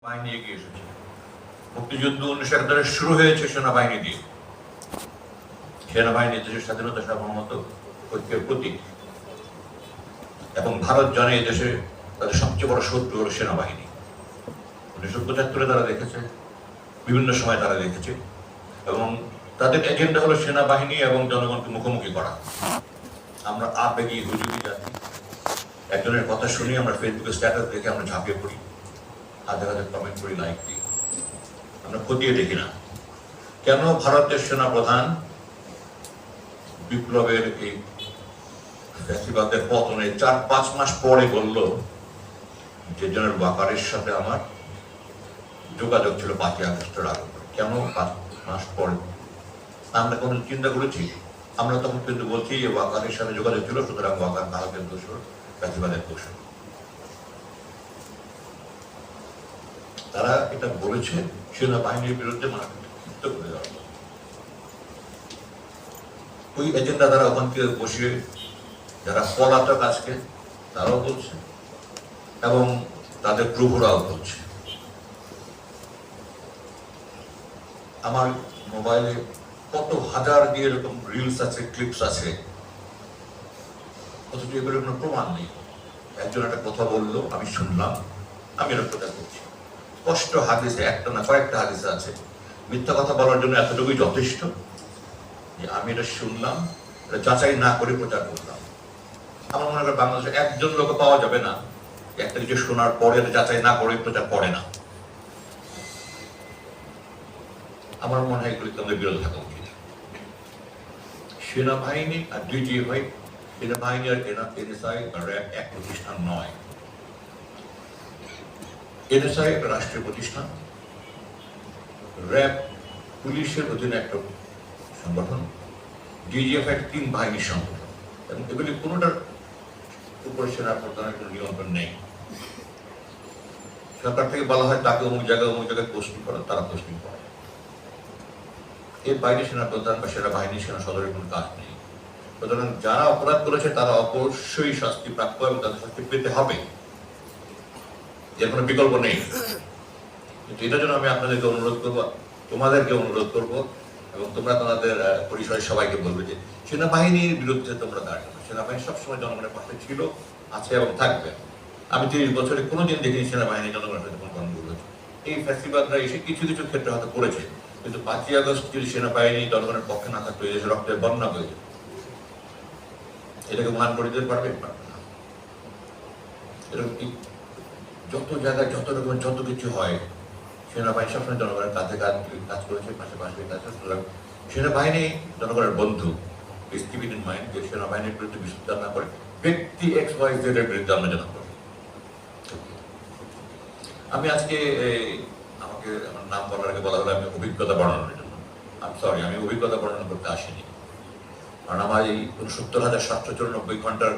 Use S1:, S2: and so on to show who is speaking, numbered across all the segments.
S1: বাহিনী এগিয়ে এসেছে। মুক্তিযুদ্ধ 1971 শুরু হয়েছে সেনাবাহিনী দিয়ে। সেনাবাহিনী দেশের স্বাধীনতা সার্বভৌমত্ব ঐক্যের প্রতীক, এবং ভারত জানে এই দেশে তাদের সবচেয়ে বড় শত্রু হল সেনাবাহিনী। 1975 তারা দেখেছে, বিভিন্ন সময় তারা দেখেছে, এবং তাদের এজেন্ডা হলো সেনাবাহিনী এবং জনগণকে মুখোমুখি করা। আমরা আবেগী হুজুগি জাতি, একজনের কথা শুনি আমরা ফেসবুকে স্ট্যাটাস দেখে আমরা ঝাঁপিয়ে পড়ি, হাজার হাজার কমেন্ট করি, লাইক দিই, আমরা খতিয়ে দেখি না কেন ভারতের সেনা প্রধান বিপ্লবের এই ফ্যাসিবাদের পতনে 4-5 মাস পরে বলল যে জেনারেল ওয়াকারের সাথে আমার যোগাযোগ ছিল 5ই আগস্টের আগে। কেন 5 মাস পরে? আমরা কোনো চিন্তা করেছি? আমরা তখন কিন্তু বলছি যে ওয়াকারের সাথে যোগাযোগ ছিল, সুতরাং ওয়াকার ভারতের দোষর, ফ্যাসিবাদের দোষর। তারা এটা বলেছে সেনাবাহিনীর বিরুদ্ধে মানবতা করে দেওয়া। ওই এজেন্ডা তারা ওখান থেকে বসিয়ে যারা পলাতক আজকে তারাও বলছে, এবং তাদের প্রভুরাও বলছে। আমার মোবাইলে কত হাজার দিয়ে এরকম রিলস আছে, ক্লিপস আছে, অথচ এগুলো কোনো প্রমাণ নেই। একজন একটা কথা বললো, আমি শুনলাম, আমি এর কথা করছি। স্পষ্ট হাদিসে, একটা না কয়েকটা হাদিসে আছে, মিথ্যা কথা বলার জন্য এতটুকুই যথেষ্ট যে আমি এটা শুনলাম, এটা যাচাই না করে প্রচার করলাম। আমার মনে হয় বাংলাদেশে একজন লোক পাওয়া যাবে না একটা কিছু শোনার পরে এটা যাচাই না করে প্রচার করে না। আমার মনে হয় এগুলিতে আমাদের বিরত থাকা উচিত। সেনাবাহিনী আর ডিজিএফআই, সেনাবাহিনী আর এনএসআই বা র্যাব এক প্রতিষ্ঠান নয়। এনএসআই একটা রাষ্ট্রীয় প্রতিষ্ঠান, র্যাব পুলিশের অধীনে একটা সংগঠন, ডিজিএফআই 3 বাহিনীর সংগঠন, এবং এগুলি কোনোটার উপরে সেনা প্রধানের কোনো নিয়ন্ত্রণ নেই। সরকার থেকে বলা হয় তাকে অমুক জায়গায় পোস্টিং করা, তারা পোস্টিং করে। এর বাইরে সেনা প্রধান বা সেনাবাহিনী, সেনা সদরের কোনো কাজ নেই। সুতরাং যারা অপরাধ করেছে তারা অবশ্যই শাস্তি প্রাপ্য এবং তাদের শাস্তি পেতে হবে, এর কোনো বিকল্প নেই। কিন্তু এটার জন্য আমি আপনাদেরকে অনুরোধ করবো, তোমাদেরকে অনুরোধ করবো, এবং তোমরা তোমাদের পরিসরের সবাইকে বলবে যে সেনাবাহিনীর বিরুদ্ধে তোমরা দাঁড়াবে। সেনাবাহিনী সবসময় জনগণের পাশে ছিল, আছে এবং থাকবে। আমি 30 বছরে কোনোদিন দেখিনি সেনাবাহিনী জনগণের সাথে কোনো গণ্ডগোল হয়েছে। এই ফ্যাসিবাদরা এসে কিছু কিছু ক্ষেত্রে হয়তো করেছে, কিন্তু 5ই আগস্ট যদি সেনাবাহিনী জনগণের পক্ষে না থাকতো, এই দেশে রক্তের বন্যা হয়ে যেত। এটাকে মান করে দিতে পারবে না। এরকম যত জায়গায় যত রকমের যত কিছু হয়, সেনাবাহিনী সবসময় জনগণের কাছে কাজ করেছে, পাশাপাশি কাজ। সুতরাং সেনাবাহিনী জনগণের বন্ধু। কিপিং ইন মাইন্ড যে সেনাবাহিনীর বিরুদ্ধে বিশুদ্ধ না করে ব্যক্তি XYZ এর বিরুদ্ধে আমরা যেন করি। আমি আজকে আমাকে আমার নাম বলার আগে বলা হলো আমি অভিজ্ঞতা বর্ণনার জন্য। আমি অভিজ্ঞতা বর্ণনা করতে আসিনি, কারণ আমার এই 69,794 ঘন্টার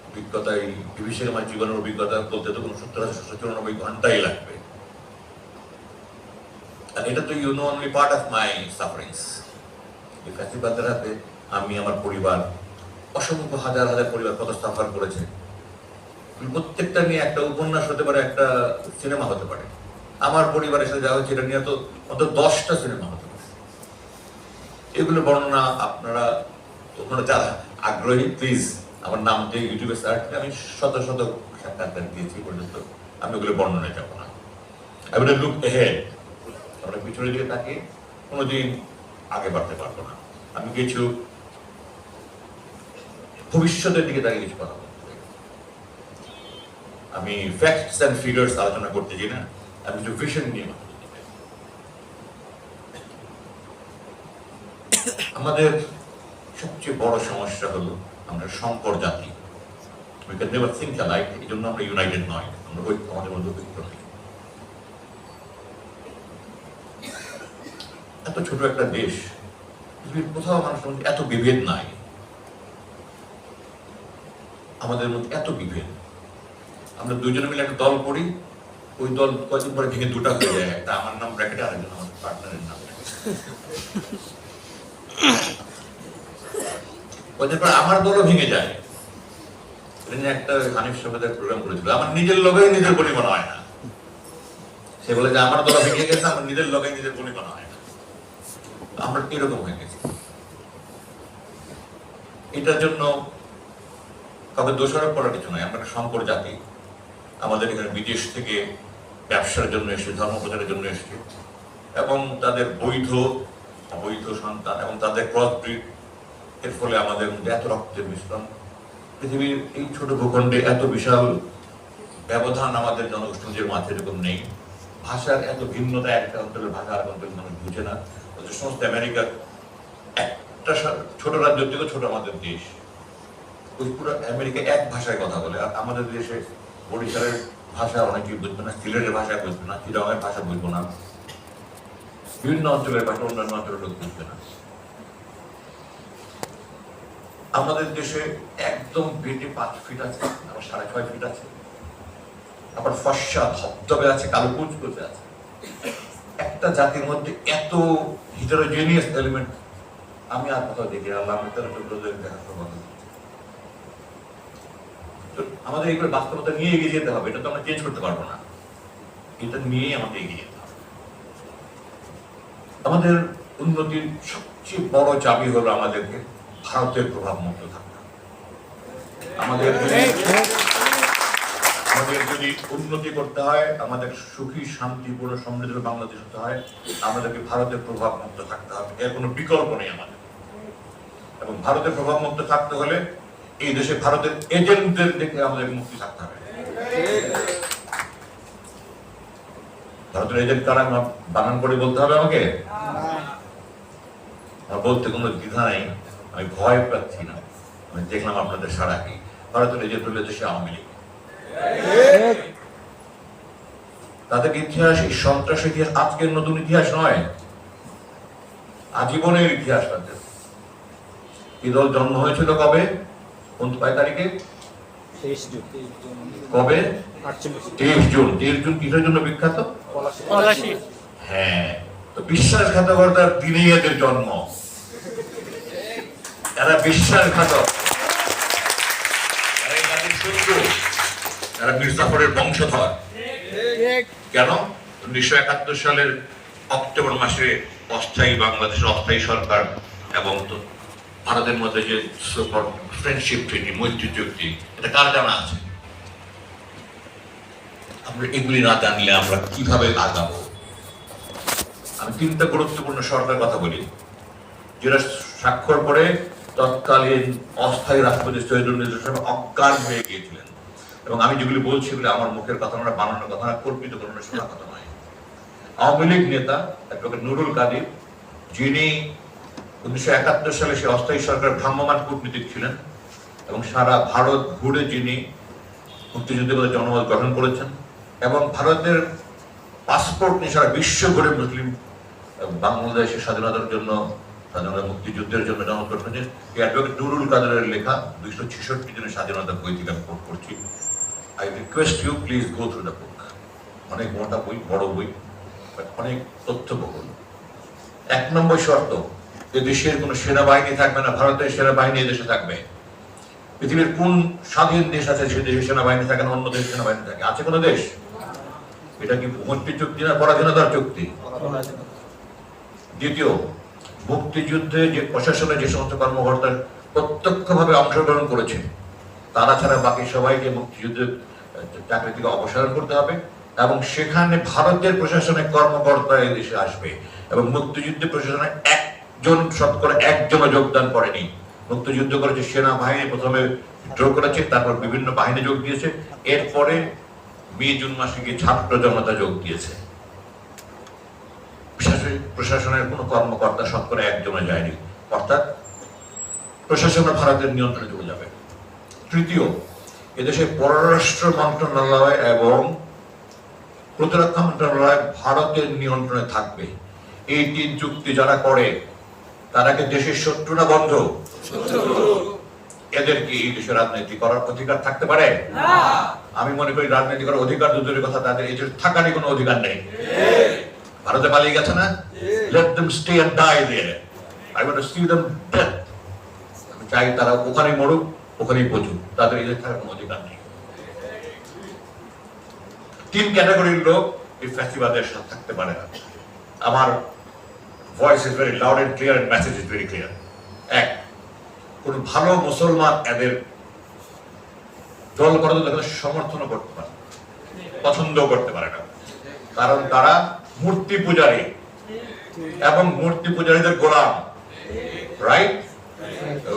S1: অভিজ্ঞতা, এই বিভীষিকা আমার জীবনের অভিজ্ঞতা বলতে তো 69,794 ঘন্টাই লাগবে। আর এটা তো you know only part of my sufferings. এই ফ্যাসিবাদের হাতে আমি, আমার পরিবার, অসংখ্য হাজার হাজার পরিবার কত সাফার করেছে। প্রত্যেকটা নিয়ে একটা উপন্যাস হতে পারে, একটা সিনেমা হতে পারে। আমার পরিবারের সাথে যা হচ্ছে এটা নিয়ে তো 10টা সিনেমা হতে পারে। এগুলো বর্ণনা আপনারা যারা আগ্রহী, প্লিজ আমার নাম দিয়ে ইউটিউবে সার্চ করে, আমি শত শত সাক্ষাৎকার দিয়েছি পর্যন্ত, আমি ওগুলো বর্ণনায় যাবো না। আমি লুক এহেড, আমরা পিছনের দিকে তাকিয়ে কোনোদিন আগে বাড়তে পারবো না। আমি কিছু ভবিষ্যতের দিকে তাকিয়ে কিছু কথা বলতে চাই। আমি ফ্যাক্টস অ্যান্ড ফিগার্স আলোচনা করতে চাই না, আমি কিছু ভিশন নিয়ে কথা বলতে চাই। আমাদের সবচেয়ে বড় সমস্যা হলো আমরা সংকর জাতি। We can never think alike, এই জন্য আমরা ইউনাইটেড নয়, আমরা আমাদের মধ্যে ঐক্য নেই। এত ছোট একটা দেশ, পৃথিবীর কোথাও মানুষের মধ্যে এত বিভেদ নাই, আমাদের মধ্যে এত বিভেদ। আমরা দুজনে মিলে একটা দল করি, ওই দল কয়েকদিন পরে ভেঙে দুটা হয়ে যায়, একটা আমার নাম ব্র্যাকেটে, আরেকজন আমার পার্টনারের নাম। কয়েকদিন পরে আমার দলও ভেঙে যায়। এটা নিয়ে একটা হানিফ সফেদের প্রোগ্রাম করেছিল, আমার নিজের লোকেই নিজের বলি মনে হয় না। সে বলে যে আমার দল ভেঙে গেছে, আমার নিজের লোকে নিজের গুলি করা হয় না। আমরা এরকম হয়ে গেছি। এটার জন্য কাউকে দোষারোপ করার কিছু নয়। আমরা একটা সংকর জাতি। আমাদের এখানে বিদেশ থেকে ব্যবসার জন্য এসে, ধর্ম প্রচারের জন্য এসেছে, এবং তাদের বৈধ অবৈধ সন্তান এবং তাদের ক্রস ব্রিড, এর ফলে আমাদের মধ্যে এত রক্তের মিশ্রণ। পৃথিবীর এই ছোট ভূখণ্ডে এত বিশাল ব্যবধান আমাদের জনগোষ্ঠীর মাঝে এরকম নেই। ভাষার এত ভিন্নতা, একটা অঞ্চলের ভাষা আর অঞ্চলের মানুষ বুঝে না। সমস্ত আমেরিকার একটা ছোট রাজ্য থেকে ছোট আমাদের দেশ, ওই পুরো আমেরিকা এক ভাষায় কথা বলে। আর আমাদের দেশে বরিশালের ভাষা অনেকেই বুঝবে না, সিলেটের ভাষা বুঝবে না, চিটাগাংয়ের ভাষা বুঝবো না, বিভিন্ন অঞ্চলের ভাষা অন্যান্য অঞ্চলের লোক বুঝবে না। আমাদের দেশে একদম বেটে 5 ফিট আছে, আবার 6.5 ফিট আছে, আবার ফর্সা ধবধবে আছে, কালো কুচকুচে আছে। একটা জাতির মধ্যে এত হিটারোজেনিয়াস এলিমেন্ট আমি আর কোথাও দেখি আল্লাহ দেখার সৌভাগ্য। আমাদের এইগুলো বাস্তবতা নিয়ে এগিয়ে যেতে হবে, এটা তো আমরা চেঞ্জ করতে পারবো না, এটা নিয়েই আমাদের এগিয়ে যেতে হবে। আমাদের উন্নতির সবচেয়ে বড় চাবি হলো আমাদেরকে ভারতের প্রভাব মুক্ত থাকা। আমাদের যদি উন্নতি করতে হয়, আমাদের সুখী শান্তিপূর্ণ সমৃদ্ধ বাংলাদেশ হতে হয়, আমাদেরকে ভারতের প্রভাব মুক্ত থাকতে হবে। এর কোনো বিকল্প নেই আমাদের। এবং ভারতের প্রভাব মুক্ত থাকতে হলে এই দেশে ভারতের এজেন্টদের থেকে আমাদের মুক্তি থাকতে হবে। ভারতের এজেন্ট কারা বানান করে বলতে হবে আমাকে? আমার বলতে কোনো দ্বিধা নাই, আমি ভয় পাচ্ছি না। আমি দেখলাম আপনাদের সারা কি ভারতের এজেন্ট হলে দেশে আওয়ামী লীগ। তাদের ইতিহাস, এই সন্ত্রাস ইতিহাস আজকের নতুন ইতিহাস নয়, আজীবনের ইতিহাস তাদের। এই দল জন্ম হয়েছিল কবে? 5 তারিখে?
S2: 23 জুন।
S1: কবে? 23 জুন। 23 জুন কিসের জন্য বিখ্যাত?
S2: পলাশী।
S1: হ্যাঁ, তো বিশ্বাসঘাতকতার দিনেই এদের জন্ম। এরা বিশ্বাসঘাতক, এরা মীর জাফরের বংশধর। কেন? 1971 সালের অক্টোবর মাসে অস্থায়ী বাংলাদেশের অস্থায়ী সরকার এবং ভারতের মধ্যে যে ফ্রেন্ডশিপ ট্রিটি, মৈত্রী চুক্তি, এটা কার জানা আছে? আমরা এগুলি না জানলে আমরা কিভাবে আগাবো? আমি 3টা গুরুত্বপূর্ণ সরকারের কথা বলি, যেটা স্বাক্ষর করে তৎকালীন অস্থায়ী রাষ্ট্রপতি শহীদুল ইসলাম অজ্ঞান হয়ে গিয়েছিলেন। এবং আমি যেগুলি বলছি এগুলো আমার মুখের কথা, আমরা বানানোর কথা না, কল্পিত কোনো শোনা কথা নয়। আওয়ামী লীগ নেতা অ্যাডভোকেট নুরুল কাদির, যিনি 1971 সালে সে অস্থায়ী সরকার ভ্রাম্যমাণ কূটনীতিক ছিলেন এবং সারা ভারত ঘুরে যিনি মুক্তিযুদ্ধের জনমত গঠন করেছেন এবং ভারতের পাসপোর্ট নিয়ে সারা বিশ্ব ঘুরে মুসলিম বাংলাদেশের স্বাধীনতার জন্য, স্বাধীনতা মুক্তিযুদ্ধের জন্য জনমত গঠন করেছেন। এই অ্যাডভোকেট নুরুল কাদিরের লেখা 266 দিনের স্বাধীনতা বই থেকে আমি কোট করছি। I request you please go through the book. অনেক মোটা বই, বড় বই, অনেক তথ্যবহুল। 1 নম্বর শর্ত, যে দেশের কোনো সেনাবাহিনী থাকবে না, ভারতের সেনাবাহিনী দেশে থাকবে। পৃথিবীর কোন স্বাধীন দেশ আছে সে দেশের সেনাবাহিনী থাকে না, অন্য দেশের সেনাবাহিনী থাকে? আছে কোনো দেশ? এটা কি ভূমৈত্রী চুক্তি না পরাধীনতার চুক্তি? দ্বিতীয়, মুক্তিযুদ্ধে যে প্রশাসনের যে সমস্ত কর্মকর্তা প্রত্যক্ষভাবে অংশগ্রহণ করেছে, তারা ছাড়া বাকি সবাইকে মুক্তিযুদ্ধের চাকরি থেকে অপসারণ করতে হবে এবং সেখানে ভারতের প্রশাসনের কর্মকর্তা এই দেশে আসবে এবং মুক্তিযুদ্ধ প্রশাসনে শতকরা 1জনও যোগদান করেনি। মুক্তিযুদ্ধ করেছে সেনাবাহিনী, প্রথমে যোগ করেছে, তারপর বিভিন্ন বাহিনী যোগ দিয়েছে, এরপরে মে জুন মাসে গিয়ে ছাত্র জনতা যোগ দিয়েছে। প্রশাসনের কোন কর্মকর্তা শতকরা 1জনও যায়নি, অর্থাৎ প্রশাসন ভারতের নিয়ন্ত্রণে চলে যাবে। তৃতীয়, এদেশে পররাষ্ট্র মন্ত্রণালয় এবং প্রতিরক্ষা মন্ত্রণালয় ভারতের নিয়ন্ত্রণে থাকবে। এই 3 চুক্তি যারা করে তারা কি দেশের শত্রু না বন্ধু? এদের কি এই দেশে রাজনীতি করার অধিকার থাকতে পারে? আমি মনে করি রাজনীতি করার অধিকার দূরের কথা, তাদের এই দেশে থাকারই কোনো অধিকার নেই। ভারতে পালিয়ে গেছে না? Let them stay and die there. I want to see them dead. আমি চাই তারা ওখানে মরুক, ওখানেই পচুক, তাদের এই দেশে থাকার কোনো অধিকার নেই। 3 ক্যাটাগরির লোক এই ফ্যাসিবাদের সাথে থাকতে পারে না। আমার voice is very loud and clear and message is very clear. এক, কোন ভালো মুসলমান এদের দল করার জন্য সমর্থন করতে পারে, পছন্দ করতে পারে না, কারণ তারা মূর্তি পূজারী এবং মূর্তি পূজারীদের গোলাম। রাইট?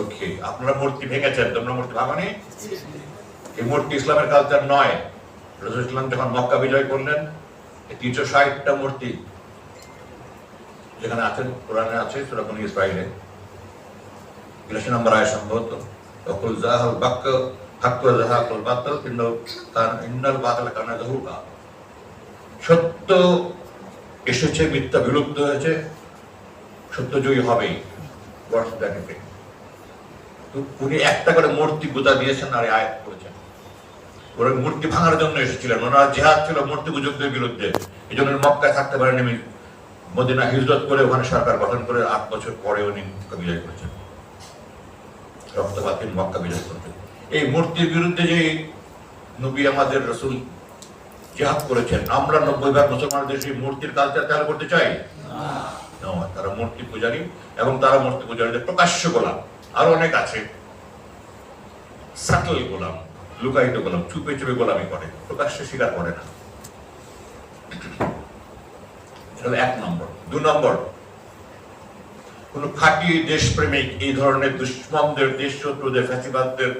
S1: ওকে, আপনারা মূর্তি ভেঙেছেন, তোমরা মূর্তি ভাঙনি। এই মূর্তি ইসলামের কালচার নয়। রাসূল ইসলাম যখন মক্কা বিজয় করলেন, 360টা মূর্তি যেখানে আছেন, কোরআনে আছে সূরা বনী ইসরাঈলে 83 নম্বর আয়াত সম্ভবত, ওয়াকুল জাহাল বাক্ক হাক্ক জাহাকুল বাতিল ইন্নাল বাতিলা কানা যাহুকা। সত্য এসেছে, মিথ্যা বিলুপ্ত হয়েছে, সত্য জয়ী হবেই। উনি একটা করে মূর্তি গুতা দিয়েছেন আর আয়াত করেছেন। ওরা মূর্তি ভাঙার জন্য এসেছিলেন, ওনারা জিহাদ ছিল মূর্তি পূজকদের বিরুদ্ধে। এই জন্য মক্কায় থাকতে পারেন, মদিনা হিজরত করে ওখানে সরকার গঠন করে 8 বছর পরে উনি মক্কা বিজয় করেছেন, রক্তপাতহীন মক্কা বিজয় করেছেন। এই মূর্তির বিরুদ্ধে যে নবী আমাদের রাসূল জিহাদ করেছেন, আমরা 90% মুসলমানদের সেই মূর্তির কালচার চালু করতে চাই না। তারা মূর্তি পূজারী এবং তারা মূর্তি পূজারীদের প্রকাশ্য গোলাম। আরো অনেক আছে সাটল গোলাম, লুকায়িত গোলাম, চুপে চুপে গোলামি করে, প্রকাশ্যে স্বীকার করে না। এটা 1 নম্বর। 2 নম্বর, কোন খাঁটি দেশপ্রেমিক এই ধরনের দুশ্মনদের, দেশ শত্রুদের, ফ্যাসিবাদদের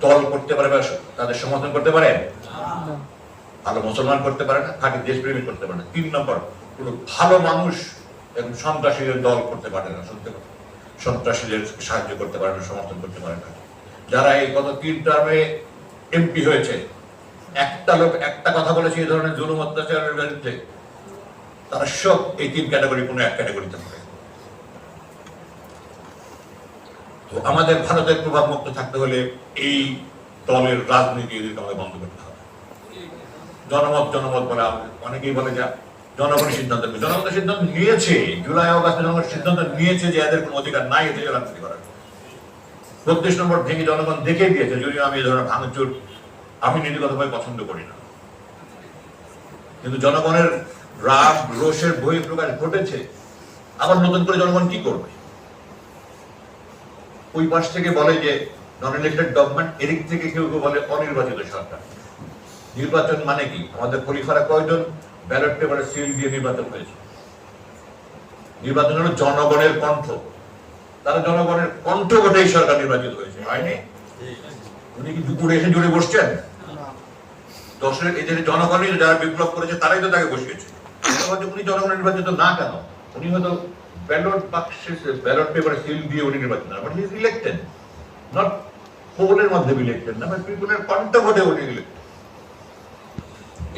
S1: দল করতে পারে বা তাদের সমর্থন করতে পারে? ভালো মুসলমান করতে পারে না, খাঁটি দেশপ্রেমিক করতে পারে না। 3 নম্বর, কোন ভালো মানুষ এবং সন্ত্রাসীদের দল করতে পারে না, সন্ত্রাসীদের সাহায্য করতে পারে না, সমর্থন করতে পারে না। যারা এই গত 3 টার্মে এমপি হয়েছে, একটা লোক একটা কথা বলেছে এই ধরনের জুলুম অত্যাচারের বিরুদ্ধে, তারা সব এই 3 ক্যাটাগরি কোনো এক ক্যাটাগরিতে পড়ে। তো আমাদের ভারতের প্রভাব মুক্ত থাকতে হলে এই দলের রাজনীতি আমাদের বন্ধ করতে হবে। জনমত বলে অনেকেই বলে যে জনগণের সিদ্ধান্ত নেবে। জনগণের সিদ্ধান্ত নিয়েছে, জুলাই আগস্টে জনগণ সিদ্ধান্ত নিয়েছে যে এদের কোনো অধিকার নাই এদের রাজনীতি করার। 32 নম্বর ভেঙে জনগণ দেখে দিয়েছে, যদিও আমি এই ধরনের ভাঙচুর আমি নীতিগতভাবে পছন্দ করি না, কিন্তু জনগণের রাগ রোষের বহিঃপ্রকাশ ঘটেছে। আবার নতুন করে জনগণ কি করবে? ওই পাশ থেকে বলে যে নন ইলেক্টেড গভর্নমেন্ট, এদিক থেকে কেউ কেউ বলে অনির্বাচিত সরকার। নির্বাচন মানে কি? আমাদের খলিফারা কয়জন ব্যালট পেপারে সিল দিয়ে নির্বাচন হয়েছে? নির্বাচন হলো জনগণের কণ্ঠ, তারা জনগণের কণ্ঠ ভোটেই সরকার নির্বাচিত হয়েছে, হয়নি? উনি কি দুপুরে এসে জুড়ে বসছেন? দশের এদের জনগণই যারা বিপ্লব করেছে তারাই তো তাকে বসিয়েছে। উনি জনগণের নির্বাচিত না কেন? উনি হয়তো ব্যালট বাক্সে ব্যালট পেপারে সিল দিয়ে উনি নির্বাচিত না, but he is elected, not পোলের মাধ্যমে ইলেক্টেড না, বাট পিপলের কণ্ঠ ভোটে উনি ইলেক্টেড।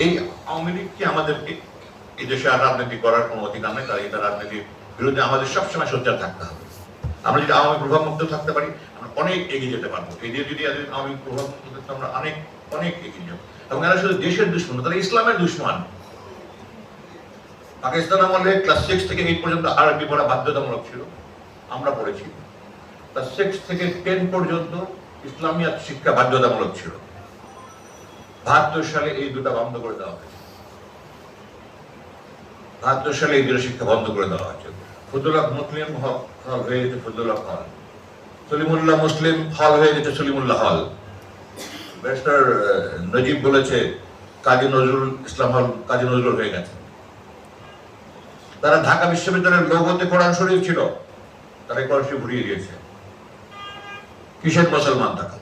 S1: এই আওয়ামী লীগকে আমাদেরকে এই দেশে আর রাজনীতি করার কোনো অধিকার নেই, তাই এটা রাজনীতির বিরুদ্ধে আমাদের সবসময় সোচ্চার থাকতে হবে। আমরা যদি আওয়ামী প্রভাব মুক্ত থাকতে পারি, আমরা অনেক এগিয়ে যেতে পারবো। এই দিয়ে যদি আওয়ামী প্রভাব মুক্ত থাকতে আমরা অনেক এগিয়ে যাবো। এবং এরা শুধু দেশের দুশ্মন, তারা ইসলামের দুশ্মন। পাকিস্তান আমলে ক্লাস 6 থেকে 8 পর্যন্ত আরবি পড়া বাধ্যতামূলক ছিল, আমরা পড়েছি। ক্লাস 6 থেকে 10 পর্যন্ত ইসলামিয়াত শিক্ষা বাধ্যতামূলক ছিল। 72 সালে এই দুটা বন্ধ করে দেওয়া হয়েছে। 72 সালে এই দুটো শিক্ষা বন্ধ করে দেওয়া হয়েছে। ফজলুল হক মুসলিম হল হয়ে গেছে ফজলুল হক হল, সলিমুল্লাহ মুসলিম হল হয়ে গেছে সলিমুল্লাহ হল। ব্যারিস্টার নজিব বলেছে কাজী নজরুল ইসলাম হল কাজী নজরুল হয়ে গেছে। তারা ঢাকা বিশ্ববিদ্যালয়ের লোগোতে কোরআন শরীফ ছিল, তারা কোরআন শরীফ ঘুরিয়ে দিয়েছে। কিসের মুসলমান থাকা?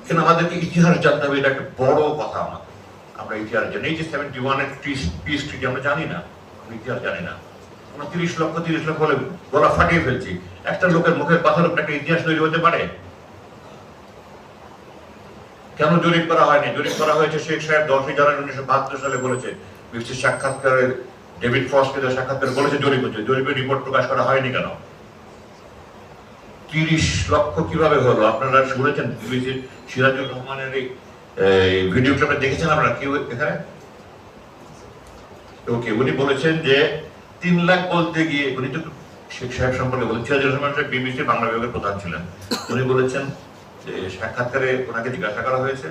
S1: কিন্তু আমাদেরকে ইতিহাস জানতে হবে, এটা একটা বড় কথা। আমরা ইতিহাস জানি, এই যে 71 এর পিস ট্রিটি আমরা জানি না, ইতিহাস জানি না। আমরা 30 লক্ষ হলে গলা ফাটিয়ে ফেলছি। একটা লোকের মুখের কথার উপর একটা ইতিহাস তৈরি হতে পারে? কেন জরিপ করা হয়নি? জরিপ করা হয়েছে শেখ সাহেব 10 জানুয়ারি 1972 সালে বলেছে, বিবিসির সাক্ষাৎকারের ডেভিড ফ্রস্টকে সাক্ষাৎকার বলেছে জরিপ হচ্ছে, জরিপের রিপোর্ট প্রকাশ করা হয়নি কেন? 30 লক্ষ কিভাবে হলো? আপনারা শুনেছেন বিবিসির সিরাজুর রহমানের এই ভিডিও ক্লিপটা দেখেছেন আপনারা কেউ এখানে? ওকে, উনি বলেছেন যে 3 লাখ বলতে গিয়ে, উনি তো শেখ সাহেব সম্পর্কে বলেন, সিরাজুর রহমান সাহেব বিবিসি বাংলা বিভাগের প্রধান ছিলেন, উনি বলেছেন যে সাক্ষাৎকারে ওনাকে জিজ্ঞাসা করা হয়েছে,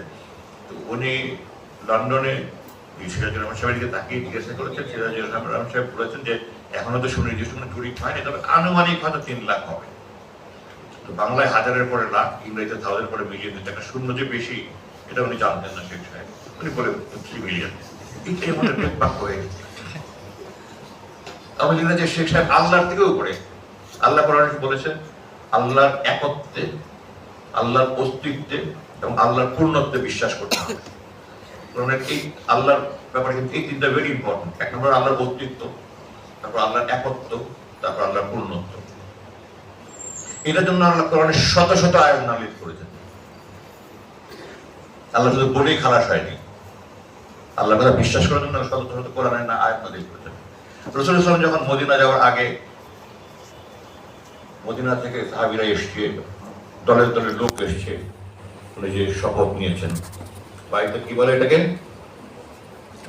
S1: তো উনি লন্ডনে সিরাজুর রহমান সাহেবের দিকে তাকিয়ে জিজ্ঞাসা করেছেন। সিরাজুর রহমান সাহেব বলেছেন যে এখনো তো সুনির্দিষ্ট কোনো চুরি হয়নি, তবে আনুমানিক হয়তো 3 লাখ হবে। তো বাংলায় 1000-এর পরে লাখ, ইংরেজিতে 1000-এর পরে মিলিয়ন, একটা শূন্য যে বেশি এটা উনি জানতেন না শেখ সাহেব। উনি বলে 3 মিলিয়ন। এইটাই আমাদের বাক্য হয়ে গেছে। আমি জানি যে শেখ সাহেব আল্লাহর থেকেও উপরে। আল্লাহ কোরআনে বলেছেন আল্লাহর একত্বে, আল্লাহর অস্তিত্বে এবং আল্লাহর পূর্ণত্বে বিশ্বাস করতে হবে। কোরআনের এই আল্লাহর ব্যাপারে কিন্তু এই তিনটা ভেরি ইম্পর্টেন্ট। 1 নম্বর আল্লাহর অস্তিত্ব, তারপর আল্লাহর একত্ব, তারপর আল্লাহর পূর্ণত্ব। এটার জন্য আল্লাহ কোরআনে শত শত আয়াত নাযিল করেছেন। আল্লাহ শুধু বলেই খালাস হয়নি, আল্লাহর কথা বিশ্বাস করার জন্য শত শত কোরআনের না আয়াত নাযিল করেছেন। রাসূল সাল্লাল্লাহু আলাইহি ওয়াসাল্লাম যখন মদিনা যাওয়ার আগে, মদিনা থেকে সাহাবীরা এসছে, দলের দলের লোক এসছে, উনি যে শপথ নিয়েছেন, বাড়িতে কি বলে এটাকে,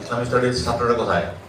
S1: ইসলামিক স্টাডিজ ছাত্ররা কোথায়?